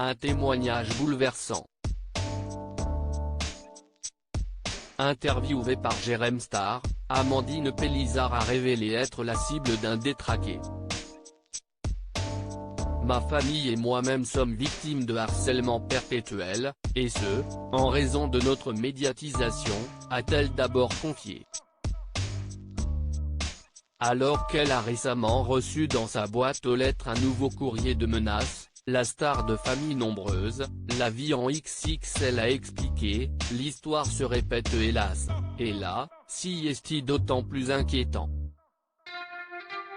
Un témoignage bouleversant. Interviewée par Jérém Star, Amandine Pélissard a révélé être la cible d'un détraqué. Ma famille et moi-même sommes victimes de harcèlement perpétuel, et ce, en raison de notre médiatisation, a-t-elle d'abord confié. Alors qu'elle a récemment reçu dans sa boîte aux lettres un nouveau courrier de menaces, la star de famille nombreuse, la vie en XXL a expliqué, l'histoire se répète hélas, et là, si est-il d'autant plus inquiétant.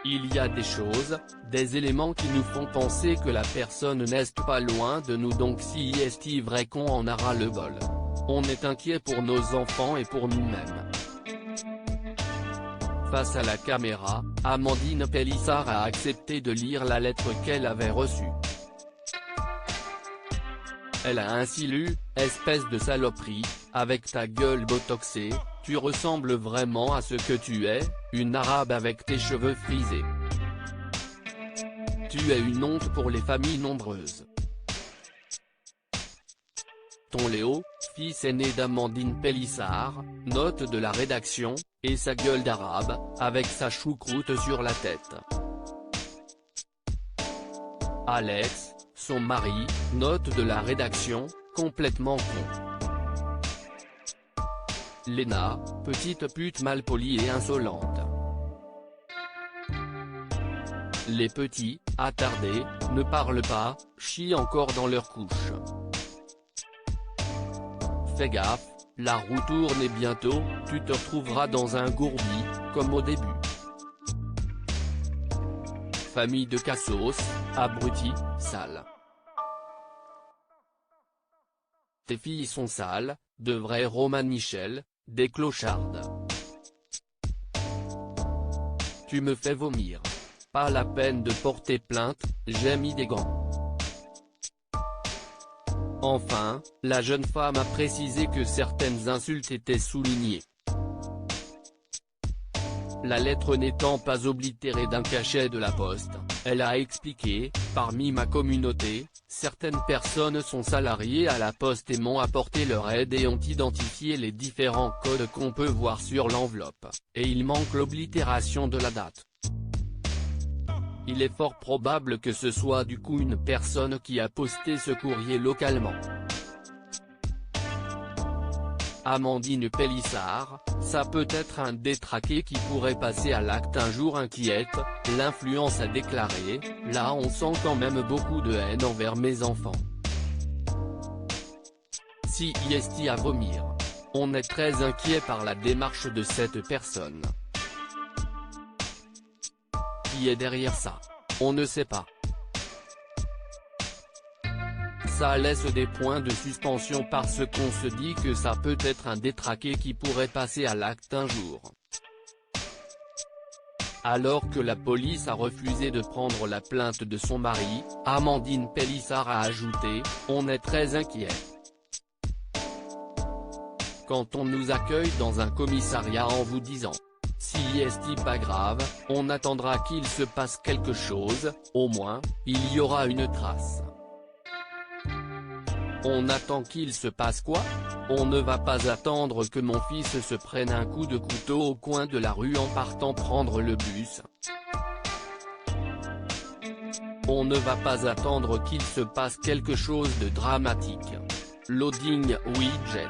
Il y a des choses, des éléments qui nous font penser que la personne n'est pas loin de nous, donc si est vrai qu'on en aura le bol. On est inquiet pour nos enfants et pour nous-mêmes. Face à la caméra, Amandine Pélissard a accepté de lire la lettre qu'elle avait reçue. Elle a ainsi lu « Espèce de saloperie, avec ta gueule botoxée, tu ressembles vraiment à ce que tu es, une arabe avec tes cheveux frisés. Tu es une honte pour les familles nombreuses. » Ton Léo, fils aîné d'Amandine Pélissard, note de la rédaction, et sa gueule d'arabe, avec sa choucroute sur la tête. Alex, son mari, note de la rédaction, complètement con. Léna, petite pute malpolie et insolente. Les petits, attardés, ne parlent pas, chient encore dans leur couche. Fais gaffe, la roue tourne et bientôt, tu te retrouveras dans un gourbi, comme au début. Famille de cassos, abrutis, sales. Tes filles sont sales, de vraies romanichelles, des clochardes. Tu me fais vomir. Pas la peine de porter plainte, j'ai mis des gants. Enfin, la jeune femme a précisé que certaines insultes étaient soulignées. La lettre n'étant pas oblitérée d'un cachet de la poste, elle a expliqué, parmi ma communauté, certaines personnes sont salariées à la poste et m'ont apporté leur aide et ont identifié les différents codes qu'on peut voir sur l'enveloppe, et il manque l'oblitération de la date. Il est fort probable que ce soit du coup une personne qui a posté ce courrier localement. Amandine Pélissard, ça peut être un détraqué qui pourrait passer à l'acte un jour, inquiète, l'influence a déclaré, là on sent quand même beaucoup de haine envers mes enfants. Si est à vomir. On est très inquiet par la démarche de cette personne. Qui est derrière ça? On ne sait pas. Ça laisse des points de suspension parce qu'on se dit que ça peut être un détraqué qui pourrait passer à l'acte un jour. Alors que la police a refusé de prendre la plainte de son mari, Amandine Pélissard a ajouté « On est très inquiet. Quand on nous accueille dans un commissariat en vous disant « Si est pas grave, on attendra qu'il se passe quelque chose, au moins, il y aura une trace. » On attend qu'il se passe quoi? On ne va pas attendre que mon fils se prenne un coup de couteau au coin de la rue en partant prendre le bus. On ne va pas attendre qu'il se passe quelque chose de dramatique. Loading widget.